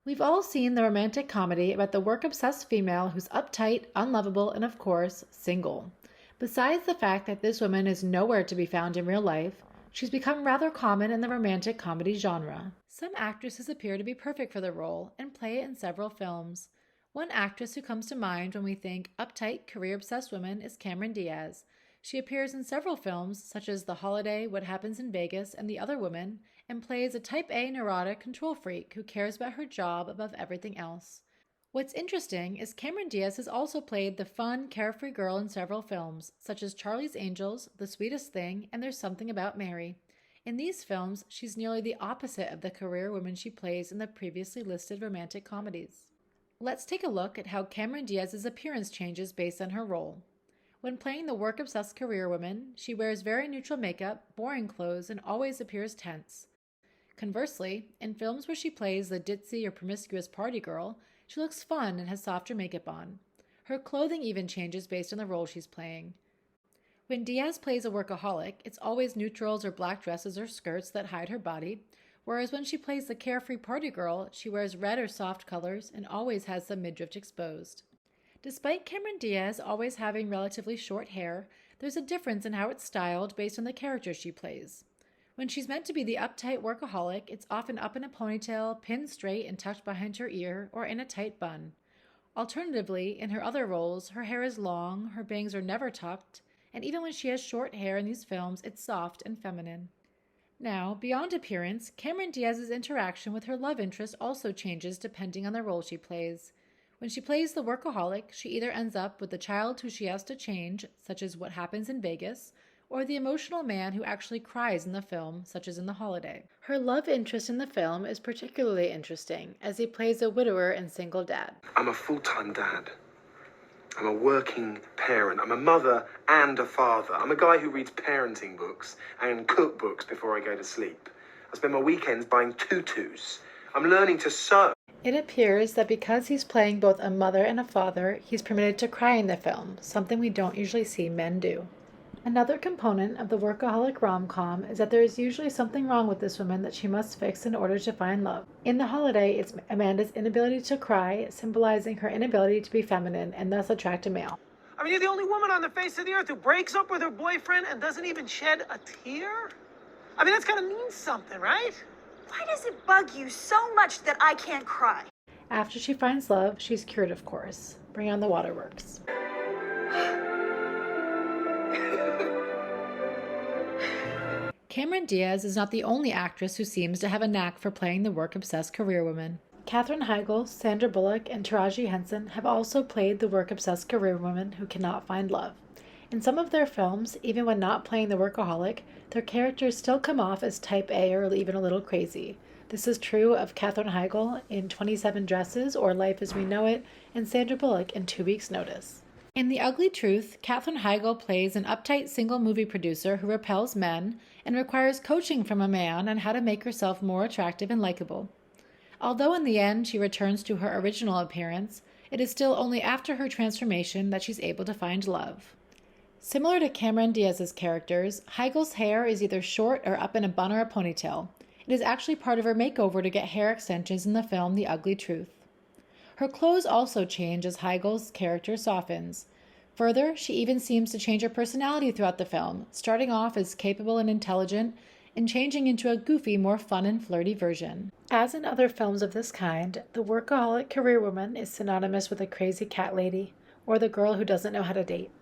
We've all seen the romantic comedy about the work-obsessed female who's uptight, unlovable, and of course, single. Besides the fact that this woman is nowhere to be found in real life, she's become rather common in the romantic comedy genre. Some actresses appear to be perfect for the role and play it in several films. One actress who comes to mind when we think uptight, career-obsessed woman is Cameron Diaz. She appears in several films such as The Holiday, What Happens in Vegas, and The Other Woman, and plays a type A neurotic control freak who cares about her job above everything else. What's interesting is Cameron Diaz has also played the fun, carefree girl in several films, such as Charlie's Angels, The Sweetest Thing, and There's Something About Mary. In these films, she's nearly the opposite of the career woman she plays in the previously listed romantic comedies. Let's take a look at how Cameron Diaz's appearance changes based on her role. When playing the work-obsessed career woman, she wears very neutral makeup, boring clothes, and always appears tense. Conversely, in films where she plays the ditzy or promiscuous party girl, she looks fun and has softer makeup on. Her clothing even changes based on the role she's playing. When Diaz plays a workaholic, it's always neutrals or black dresses or skirts that hide her body, whereas when she plays the carefree party girl, she wears red or soft colors and always has some midriff exposed. Despite Cameron Diaz always having relatively short hair, there's a difference in how it's styled based on the character she plays. When she's meant to be the uptight workaholic, it's often up in a ponytail, pinned straight and tucked behind her ear, or in a tight bun. Alternatively, in her other roles, her hair is long, her bangs are never tucked, and even when she has short hair in these films, it's soft and feminine. Now, beyond appearance, Cameron Diaz's interaction with her love interest also changes depending on the role she plays. When she plays the workaholic, she either ends up with the child who she has to change, such as What Happens in Vegas, or the emotional man who actually cries in the film, such as in The Holiday. Her love interest in the film is particularly interesting, as he plays a widower and single dad. I'm a full-time dad. I'm a working parent. I'm a mother and a father. I'm a guy who reads parenting books and cookbooks before I go to sleep. I spend my weekends buying tutus. I'm learning to sew. It appears that because he's playing both a mother and a father, he's permitted to cry in the film, something we don't usually see men do. Another component of the workaholic rom-com is that there is usually something wrong with this woman that she must fix in order to find love. In The Holiday, it's Amanda's inability to cry, symbolizing her inability to be feminine and thus attract a male. I mean, you're the only woman on the face of the earth who breaks up with her boyfriend and doesn't even shed a tear? I mean, that's gotta mean something, right? Why does it bug you so much that I can't cry? After she finds love, she's cured, of course. Bring on the waterworks. Cameron Diaz is not the only actress who seems to have a knack for playing the work-obsessed career woman. Katherine Heigl, Sandra Bullock, and Taraji Henson have also played the work-obsessed career woman who cannot find love. In some of their films, even when not playing the workaholic, their characters still come off as type A or even a little crazy. This is true of Katherine Heigl in 27 Dresses or Life as We Know It, and Sandra Bullock in 2 Weeks' Notice. In The Ugly Truth, Katherine Heigl plays an uptight single movie producer who repels men and requires coaching from a man on how to make herself more attractive and likable. Although in the end she returns to her original appearance, it is still only after her transformation that she's able to find love. Similar to Cameron Diaz's characters, Heigl's hair is either short or up in a bun or a ponytail. It is actually part of her makeover to get hair extensions in the film The Ugly Truth. Her clothes also change as Heigl's character softens. Further, she even seems to change her personality throughout the film, starting off as capable and intelligent, and changing into a goofy, more fun and flirty version. As in other films of this kind, the workaholic career woman is synonymous with a crazy cat lady, or the girl who doesn't know how to date.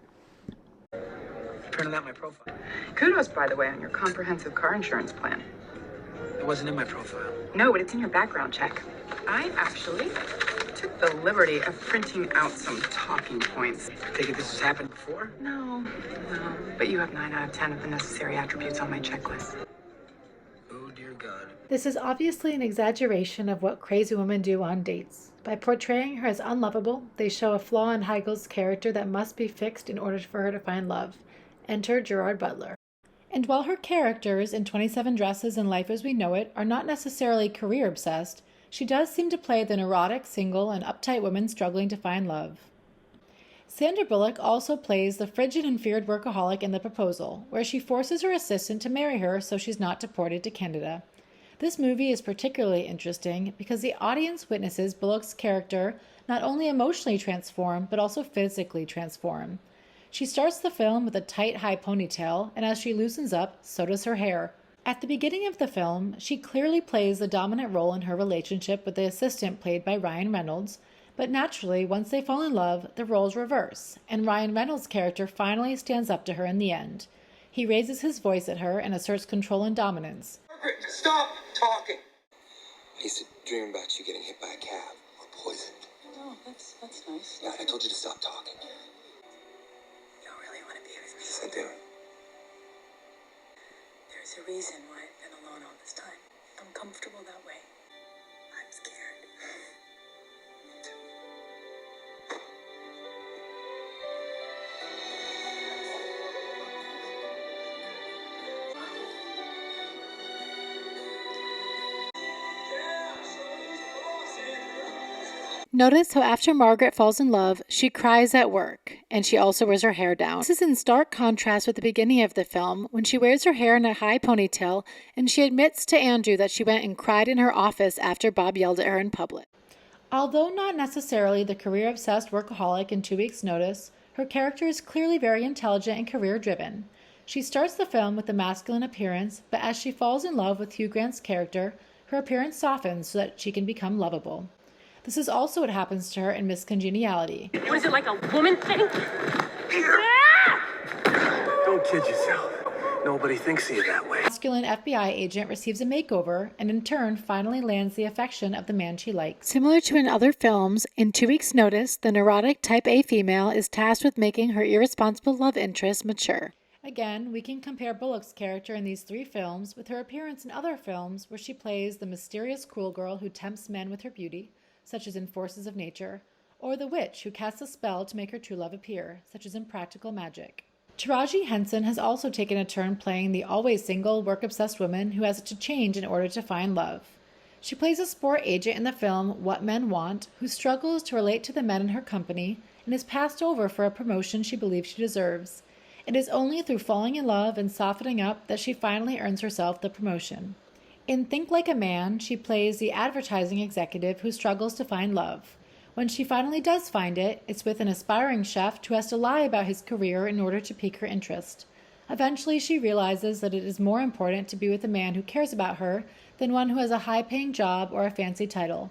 Printed out my profile. Kudos, by the way, on your comprehensive car insurance plan. It wasn't in my profile. No, but it's in your background check. I actually took the liberty of printing out some talking points. Take it this has happened before? No. But you have 9 out of 10 of the necessary attributes on my checklist. Oh, dear God. This is obviously an exaggeration of what crazy women do on dates. By portraying her as unlovable, they show a flaw in Heigl's character that must be fixed in order for her to find love. Enter Gerard Butler. And while her characters in 27 Dresses and Life as We Know It are not necessarily career-obsessed, she does seem to play the neurotic, single, and uptight woman struggling to find love. Sandra Bullock also plays the frigid and feared workaholic in The Proposal, where she forces her assistant to marry her so she's not deported to Canada. This movie is particularly interesting because the audience witnesses Bullock's character not only emotionally transform, but also physically transform. She starts the film with a tight high ponytail, and as she loosens up, so does her hair. At the beginning of the film, she clearly plays the dominant role in her relationship with the assistant played by Ryan Reynolds, but naturally, once they fall in love, the roles reverse, and Ryan Reynolds' character finally stands up to her in the end. He raises his voice at her and asserts control and dominance. Margaret, stop talking! I used to dream about you getting hit by a cab or poisoned. Oh, that's nice. Yeah, I told you to stop talking. You don't really want to be with me. Yes, I do. There's a reason why I've been alone all this time. I'm comfortable that way. I'm scared. Me too. Notice how after Margaret falls in love, she cries at work, and she also wears her hair down. This is in stark contrast with the beginning of the film, when she wears her hair in a high ponytail, and she admits to Andrew that she went and cried in her office after Bob yelled at her in public. Although not necessarily the career-obsessed workaholic in 2 Weeks' Notice, her character is clearly very intelligent and career-driven. She starts the film with a masculine appearance, but as she falls in love with Hugh Grant's character, her appearance softens so that she can become lovable. This is also what happens to her in Miss Congeniality. What is it, like a woman thing? Don't kid yourself. Nobody thinks of you that way. A masculine FBI agent receives a makeover and in turn finally lands the affection of the man she likes. Similar to in other films, in 2 Weeks' Notice, the neurotic type A female is tasked with making her irresponsible love interest mature. Again, we can compare Bullock's character in these 3 films with her appearance in other films where she plays the mysterious cruel girl who tempts men with her beauty, such as in Forces of Nature, or the witch who casts a spell to make her true love appear, such as in Practical Magic. Taraji Henson has also taken a turn playing the always single, work-obsessed woman who has to change in order to find love. She plays a sport agent in the film What Men Want, who struggles to relate to the men in her company and is passed over for a promotion she believes she deserves. It is only through falling in love and softening up that she finally earns herself the promotion. In Think Like a Man, she plays the advertising executive who struggles to find love. When she finally does find it, it's with an aspiring chef who has to lie about his career in order to pique her interest. Eventually, she realizes that it is more important to be with a man who cares about her than one who has a high-paying job or a fancy title.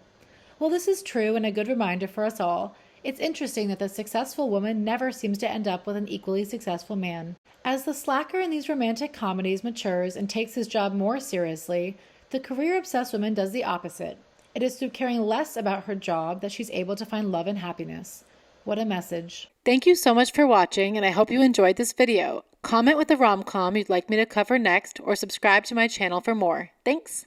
While this is true and a good reminder for us all, it's interesting that the successful woman never seems to end up with an equally successful man. As the slacker in these romantic comedies matures and takes his job more seriously, the career-obsessed woman does the opposite. It is through caring less about her job that she's able to find love and happiness. What a message. Thank you so much for watching, and I hope you enjoyed this video. Comment with a rom-com you'd like me to cover next, or subscribe to my channel for more. Thanks!